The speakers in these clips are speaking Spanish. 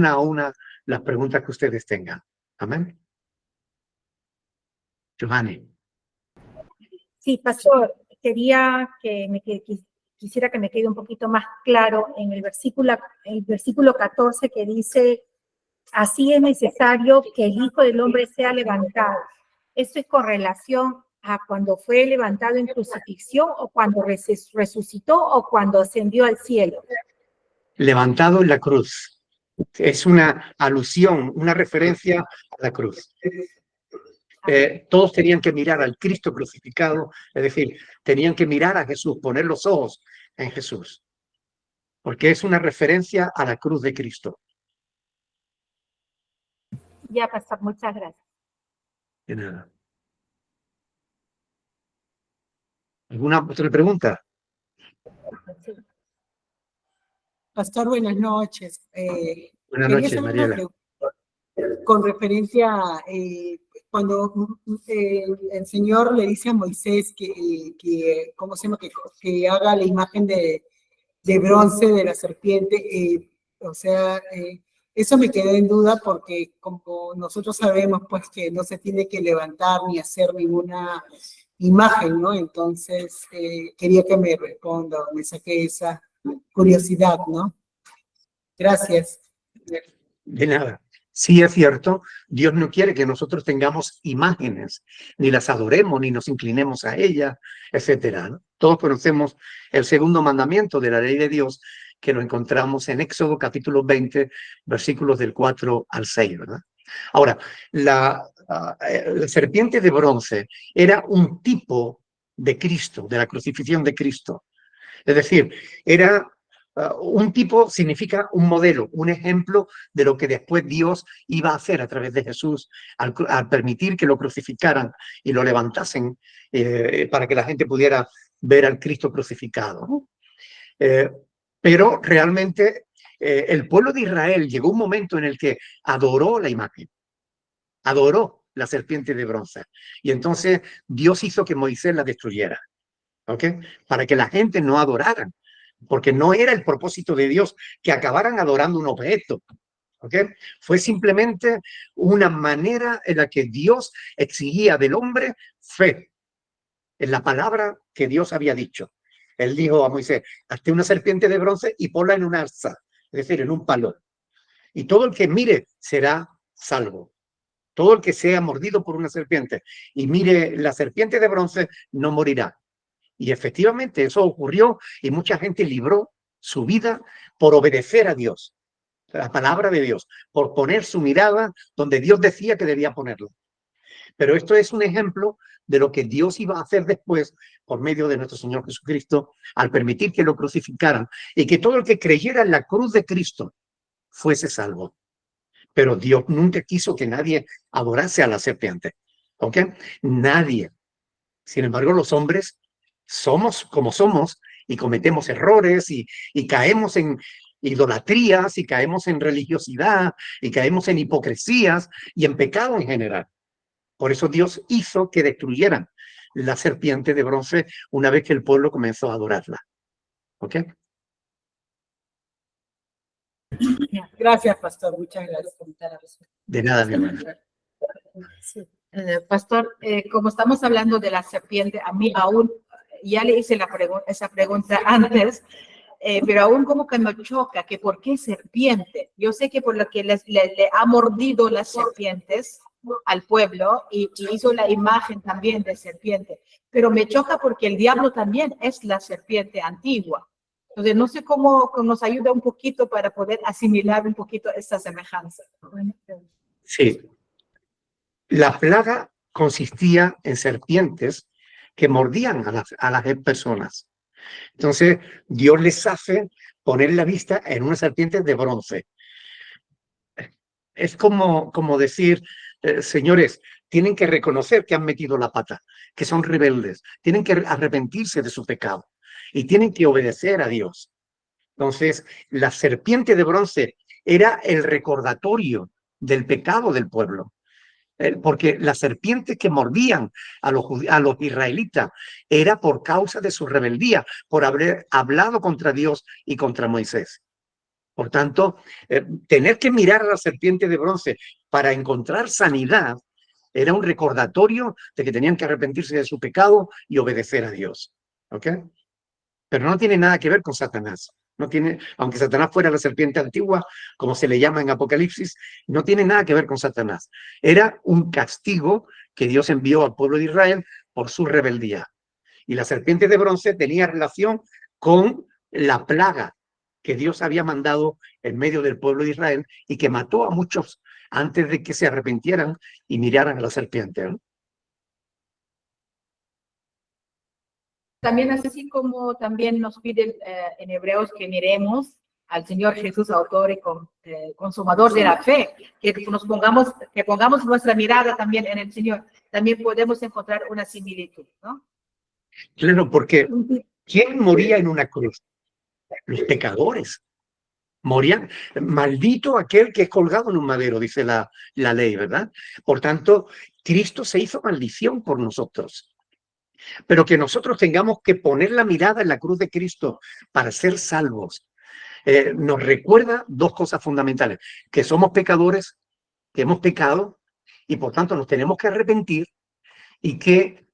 una a una las preguntas que ustedes tengan. Amén. Giovanni. Sí, pastor, quisiera que me quede un poquito más claro en el versículo 14 que dice, así es necesario que el Hijo del Hombre sea levantado. ¿Esto es con relación a cuando fue levantado en crucifixión o cuando resucitó o cuando ascendió al cielo? Levantado en la cruz. Es una alusión, una referencia a la cruz. Todos tenían que mirar al Cristo crucificado, es decir, tenían que mirar a Jesús, poner los ojos en Jesús, porque es una referencia a la cruz de Cristo. Ya, pastor, muchas gracias. De nada. ¿Alguna otra pregunta? Sí. Pastor, buenas noches. Buenas Quería noches, hacer una Mariela. pregunta con referencia a cuando el Señor le dice a Moisés ¿cómo se llama? Que haga la imagen de bronce de la serpiente. Eso me quedó en duda porque como nosotros sabemos pues que no se tiene que levantar ni hacer ninguna imagen, ¿no? Entonces quería que me responda, me saque esa curiosidad, ¿no? Gracias. De nada. Sí es cierto, Dios no quiere que nosotros tengamos imágenes, ni las adoremos, ni nos inclinemos a ellas, etcétera, ¿no? Todos conocemos el segundo mandamiento de la ley de Dios, que lo encontramos en Éxodo capítulo 20, versículos del 4 al 6, ¿verdad? Ahora, la serpiente de bronce era un tipo de Cristo, de la crucifixión de Cristo. Es decir, era un tipo significa un modelo, un ejemplo de lo que después Dios iba a hacer a través de Jesús al permitir que lo crucificaran y lo levantasen para que la gente pudiera ver al Cristo crucificado, ¿no? Pero realmente el pueblo de Israel llegó un momento en el que adoró la imagen, adoró la serpiente de bronce. Y entonces Dios hizo que Moisés la destruyera, ¿ok? Para que la gente no adorara, porque no era el propósito de Dios que acabaran adorando un objeto, ¿ok? Fue simplemente una manera en la que Dios exigía del hombre fe en la palabra que Dios había dicho. Él dijo a Moisés, hazte una serpiente de bronce y ponla en un alza, es decir, en un palo. Y todo el que mire será salvo. Todo el que sea mordido por una serpiente y mire la serpiente de bronce no morirá. Y efectivamente eso ocurrió y mucha gente libró su vida por obedecer a Dios, la palabra de Dios, por poner su mirada donde Dios decía que debía ponerla. Pero esto es un ejemplo de lo que Dios iba a hacer después por medio de nuestro Señor Jesucristo al permitir que lo crucificaran y que todo el que creyera en la cruz de Cristo fuese salvo. Pero Dios nunca quiso que nadie adorase a la serpiente, ¿ok? Nadie. Sin embargo, los hombres somos como somos y cometemos errores y caemos en idolatrías y caemos en religiosidad y caemos en hipocresías y en pecado en general. Por eso Dios hizo que destruyeran la serpiente de bronce una vez que el pueblo comenzó a adorarla. ¿Ok? Gracias, pastor. Muchas gracias por la respuesta. De nada, mi hermano. Sí. Pastor, como estamos hablando de la serpiente, a mí aún, ya le hice esa pregunta antes, pero aún como que me choca, que por qué serpiente. Yo sé que por lo que le ha mordido las serpientes al pueblo y hizo la imagen también de serpiente, pero me choca porque el diablo también es la serpiente antigua. Entonces, no sé cómo nos ayuda un poquito para poder asimilar un poquito esta semejanza. Sí. La plaga consistía en serpientes que mordían a las personas. Entonces, Dios les hace poner la vista en una serpiente de bronce. Es como decir, señores, tienen que reconocer que han metido la pata, que son rebeldes, tienen que arrepentirse de su pecado y tienen que obedecer a Dios. Entonces, la serpiente de bronce era el recordatorio del pecado del pueblo. Porque las serpientes que mordían a los israelitas era por causa de su rebeldía, por haber hablado contra Dios y contra Moisés. Por tanto, tener que mirar a la serpiente de bronce para encontrar sanidad era un recordatorio de que tenían que arrepentirse de su pecado y obedecer a Dios. ¿Ok? Pero no tiene nada que ver con Satanás. No tiene, aunque Satanás fuera la serpiente antigua, como se le llama en Apocalipsis, no tiene nada que ver con Satanás. Era un castigo que Dios envió al pueblo de Israel por su rebeldía. Y la serpiente de bronce tenía relación con la plaga que Dios había mandado en medio del pueblo de Israel y que mató a muchos antes de que se arrepintieran y miraran a la serpiente, ¿no? También así como también nos pide en Hebreos que miremos al Señor Jesús, autor y consumador de la fe, que pongamos nuestra mirada también en el Señor. También podemos encontrar una similitud, ¿no? Claro, porque ¿quién moría en una cruz? Los pecadores. Morían, maldito aquel que es colgado en un madero, dice la ley, ¿verdad? Por tanto, Cristo se hizo maldición por nosotros. Pero que nosotros tengamos que poner la mirada en la cruz de Cristo para ser salvos, nos recuerda dos cosas fundamentales: que somos pecadores, que hemos pecado y por tanto nos tenemos que arrepentir, y que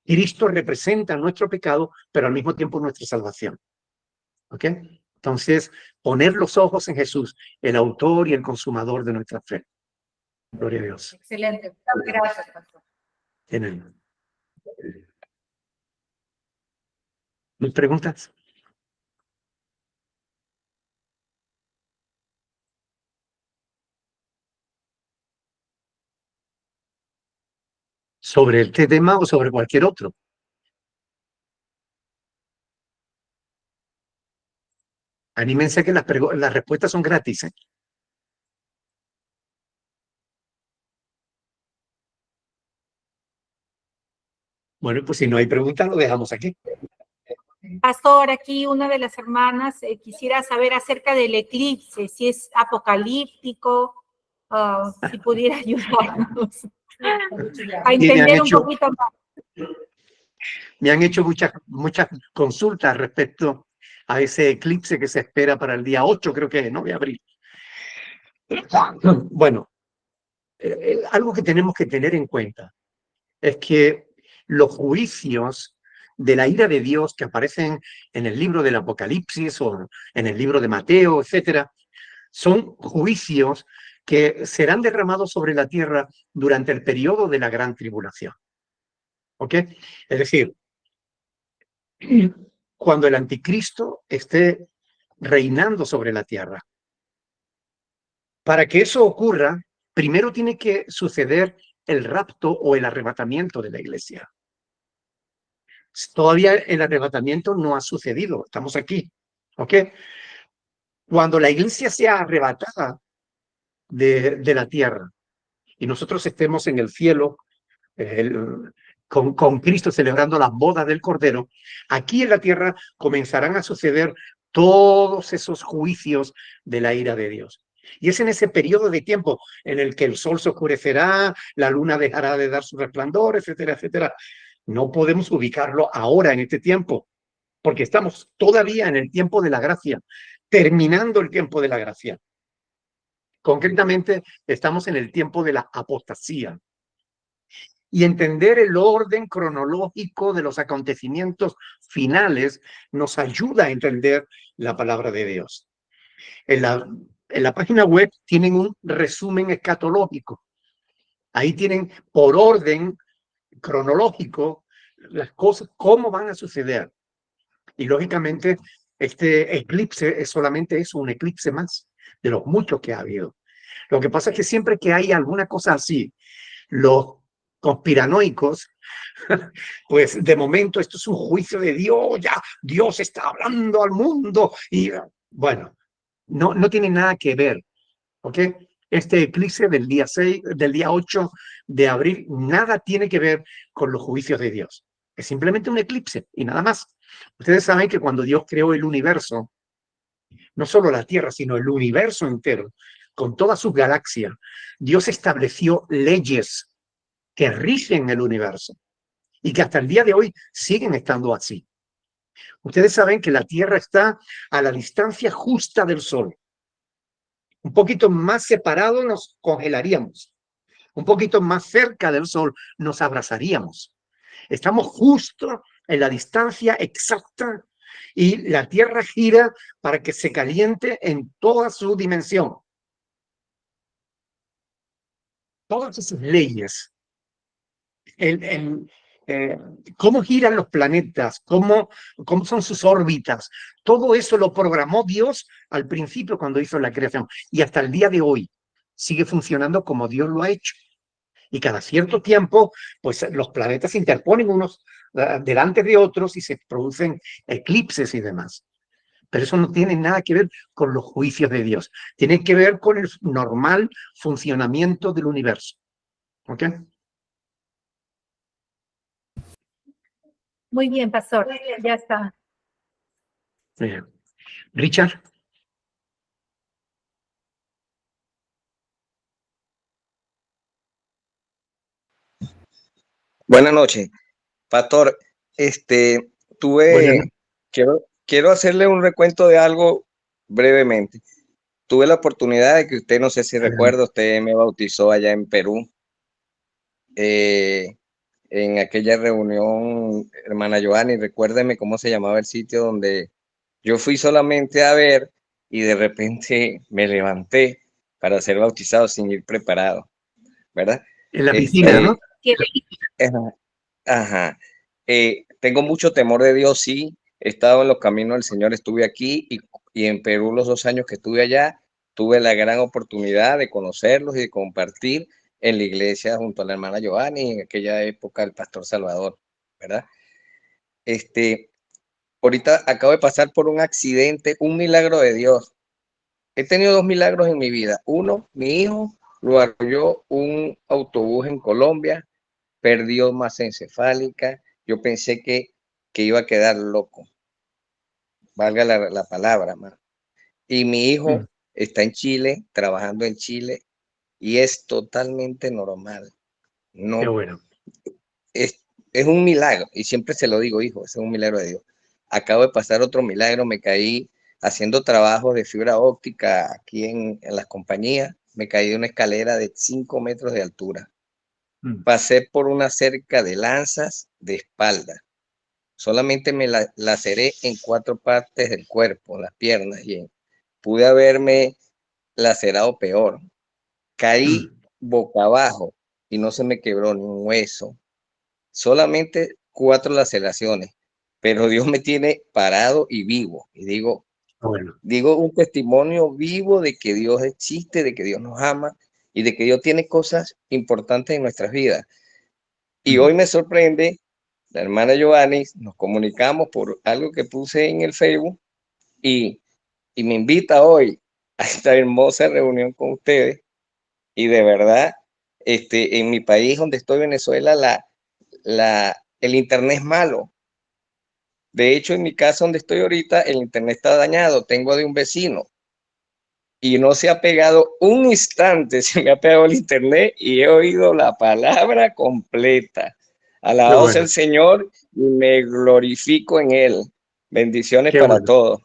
Cristo representa nuestro pecado, pero al mismo tiempo nuestra salvación. ¿Ok? Entonces, poner los ojos en Jesús, el autor y el consumador de nuestra fe. Gloria a Dios. Excelente. Gracias, pastor. ¿Tienen mis preguntas? ¿Sobre este tema o sobre cualquier otro? Anímense que las respuestas son gratis, ¿eh? Bueno, pues si no hay preguntas, lo dejamos aquí. Pastor, aquí una de las hermanas quisiera saber acerca del eclipse, si es apocalíptico, si pudiera ayudarnos a entender un poquito más. Me han hecho muchas consultas respecto a ese eclipse que se espera para el día 8, creo que es, ¿no? De abril. Bueno, algo que tenemos que tener en cuenta es que los juicios de la ira de Dios que aparecen en el libro del Apocalipsis o en el libro de Mateo, etcétera, son juicios que serán derramados sobre la tierra durante el periodo de la gran tribulación. ¿Ok? Es decir, cuando el anticristo esté reinando sobre la tierra. Para que eso ocurra, primero tiene que suceder el rapto o el arrebatamiento de la iglesia. Todavía el arrebatamiento no ha sucedido, estamos aquí, ¿ok? Cuando la iglesia sea arrebatada de la tierra y nosotros estemos en el cielo con Cristo celebrando las bodas del Cordero, aquí en la tierra comenzarán a suceder todos esos juicios de la ira de Dios. Y es en ese periodo de tiempo en el que el sol se oscurecerá, la luna dejará de dar su resplandor, etcétera, etcétera. No podemos ubicarlo ahora en este tiempo, porque estamos todavía en el tiempo de la gracia, terminando el tiempo de la gracia. Concretamente, estamos en el tiempo de la apostasía. Y entender el orden cronológico de los acontecimientos finales nos ayuda a entender la palabra de Dios. En la página web tienen un resumen escatológico. Ahí tienen por orden cronológico las cosas, cómo van a suceder. Y lógicamente este eclipse es solamente eso, un eclipse más de los muchos que ha habido. Lo que pasa es que siempre que hay alguna cosa así, los conspiranoicos, pues de momento esto es un juicio de Dios, ya Dios está hablando al mundo y bueno, no tiene nada que ver, ¿ok? Este eclipse del día 8 de abril, nada tiene que ver con los juicios de Dios. Es simplemente un eclipse y nada más. Ustedes saben que cuando Dios creó el universo, no solo la Tierra, sino el universo entero, con todas sus galaxias, Dios estableció leyes que rigen el universo y que hasta el día de hoy siguen estando así. Ustedes saben que la Tierra está a la distancia justa del Sol. Un poquito más separados nos congelaríamos. Un poquito más cerca del Sol nos abrazaríamos. Estamos justo en la distancia exacta y la Tierra gira para que se caliente en toda su dimensión. Todas esas leyes, cómo giran los planetas, cómo son sus órbitas, todo eso lo programó Dios al principio cuando hizo la creación y hasta el día de hoy sigue funcionando como Dios lo ha hecho. Y cada cierto tiempo, pues los planetas se interponen unos delante de otros y se producen eclipses y demás. Pero eso no tiene nada que ver con los juicios de Dios. Tiene que ver con el normal funcionamiento del universo. ¿Ok? Muy bien, pastor, ya está. Richard. Buenas noches, pastor. Bueno, Quiero hacerle un recuento de algo brevemente. Tuve la oportunidad de que usted, no sé si recuerda, usted me bautizó allá en Perú. En aquella reunión, hermana Joanny, recuérdeme cómo se llamaba el sitio donde yo fui solamente a ver y de repente me levanté para ser bautizado sin ir preparado, ¿verdad? en la piscina, ¿no? Ajá. Tengo mucho temor de Dios, sí. He estado en los caminos del Señor, estuve aquí y en Perú los 2 años que estuve allá, tuve la gran oportunidad de conocerlos y de compartir en la iglesia junto a la hermana Giovanni, en aquella época el pastor Salvador, ¿verdad? Ahorita acabo de pasar por un accidente, un milagro de Dios. He tenido 2 milagros en mi vida. Uno, mi hijo lo arrolló un autobús en Colombia, perdió masa encefálica. Yo pensé que iba a quedar loco, valga la palabra, man. Y mi hijo está en Chile, trabajando en Chile, y es totalmente normal. No, Qué bueno. es un milagro, y siempre se lo digo, hijo, es un milagro de Dios. Acabo de pasar otro milagro, me caí haciendo trabajo de fibra óptica aquí en las compañías, me caí de una escalera de 5 metros de altura. Pasé por una cerca de lanzas de espalda. Solamente me laceré en 4 partes del cuerpo, las piernas, y pude haberme lacerado peor. Caí boca abajo y no se me quebró ni un hueso. Solamente 4 laceraciones, pero Dios me tiene parado y vivo. Y digo un testimonio vivo de que Dios existe, de que Dios nos ama y de que Dios tiene cosas importantes en nuestras vidas. Y hoy me sorprende, la hermana Giovanni, nos comunicamos por algo que puse en el Facebook y me invita hoy a esta hermosa reunión con ustedes. Y de verdad, en mi país donde estoy, Venezuela, el internet es malo. De hecho, en mi casa donde estoy ahorita, el internet está dañado. Tengo de un vecino y no se ha pegado un instante, se me ha pegado el internet y he oído la palabra completa. Alabado sea el Señor y me glorifico en Él. Bendiciones para todos.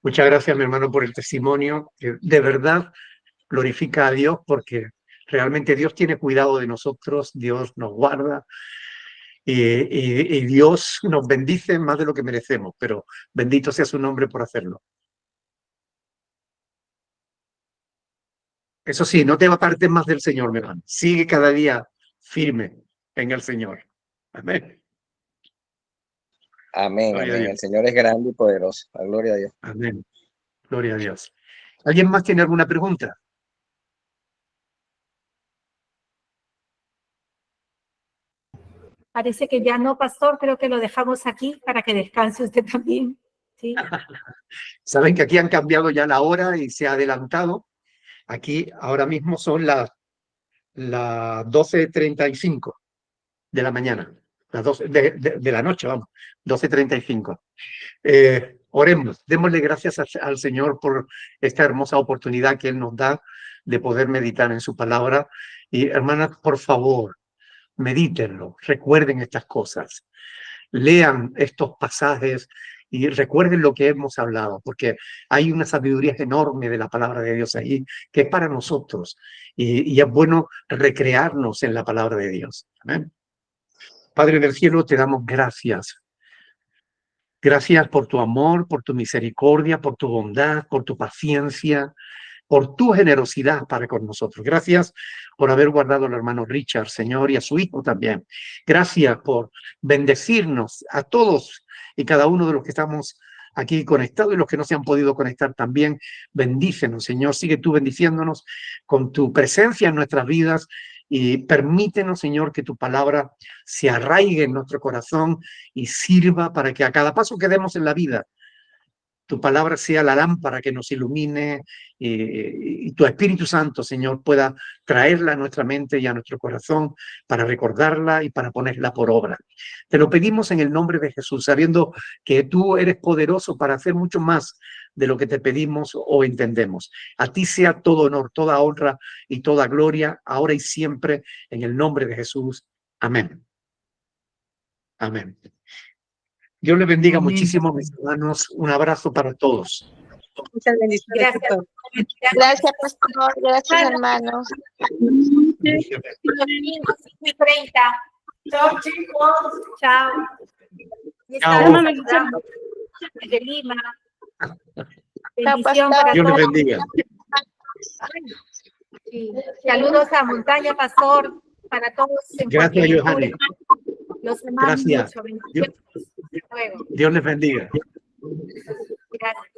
Muchas gracias, mi hermano, por el testimonio. De verdad, glorifica a Dios porque realmente Dios tiene cuidado de nosotros, Dios nos guarda y Dios nos bendice más de lo que merecemos, pero bendito sea su nombre por hacerlo. Eso sí, no te apartes más del Señor, mi hermano. Sigue cada día firme en el Señor. Amén. Amén, amén. El Señor es grande y poderoso. La gloria a Dios. Amén. Gloria a Dios. ¿Alguien más tiene alguna pregunta? Parece que ya no, pastor, creo que lo dejamos aquí para que descanse usted también. ¿Sí? Saben que aquí han cambiado ya la hora y se ha adelantado. Aquí ahora mismo son las 12:35 de la mañana, las 12 de la noche, vamos, 12:35. Oremos, démosle gracias al Señor por esta hermosa oportunidad que Él nos da de poder meditar en su palabra. Y hermanas, por favor, medítenlo, recuerden estas cosas, lean estos pasajes y recuerden lo que hemos hablado, porque hay una sabiduría enorme de la palabra de Dios ahí, que es para nosotros, y es bueno recrearnos en la palabra de Dios. Amén. Padre del cielo, te damos gracias. Gracias por tu amor, por tu misericordia, por tu bondad, por tu paciencia, por tu generosidad para con nosotros. Gracias por haber guardado al hermano Richard, Señor, y a su hijo también. Gracias por bendecirnos a todos y cada uno de los que estamos aquí conectados y los que no se han podido conectar también. Bendícenos, Señor. Sigue tú bendiciéndonos con tu presencia en nuestras vidas y permítenos, Señor, que tu palabra se arraigue en nuestro corazón y sirva para que a cada paso que demos en la vida, tu palabra sea la lámpara que nos ilumine y tu Espíritu Santo, Señor, pueda traerla a nuestra mente y a nuestro corazón para recordarla y para ponerla por obra. Te lo pedimos en el nombre de Jesús, sabiendo que tú eres poderoso para hacer mucho más de lo que te pedimos o entendemos. A ti sea todo honor, toda honra y toda gloria, ahora y siempre, en el nombre de Jesús. Amén. Amén. Dios les bendiga muchísimo, mis hermanos. Un abrazo para todos. Muchas bendiciones. Gracias. Gracias, pastor. Gracias, hermanos. Domingo 5:30. Chao, chicos. Chao. Y Chao. estamos de Lima. Bendición para Dios les todos. bendiga. Sí. Saludos a Montaña, pastor, para todos. En Gracias, Fuerteventura. Johanny. Los amamos Gracias. mucho. Bendiciones. Hasta luego. Dios les bendiga. Gracias.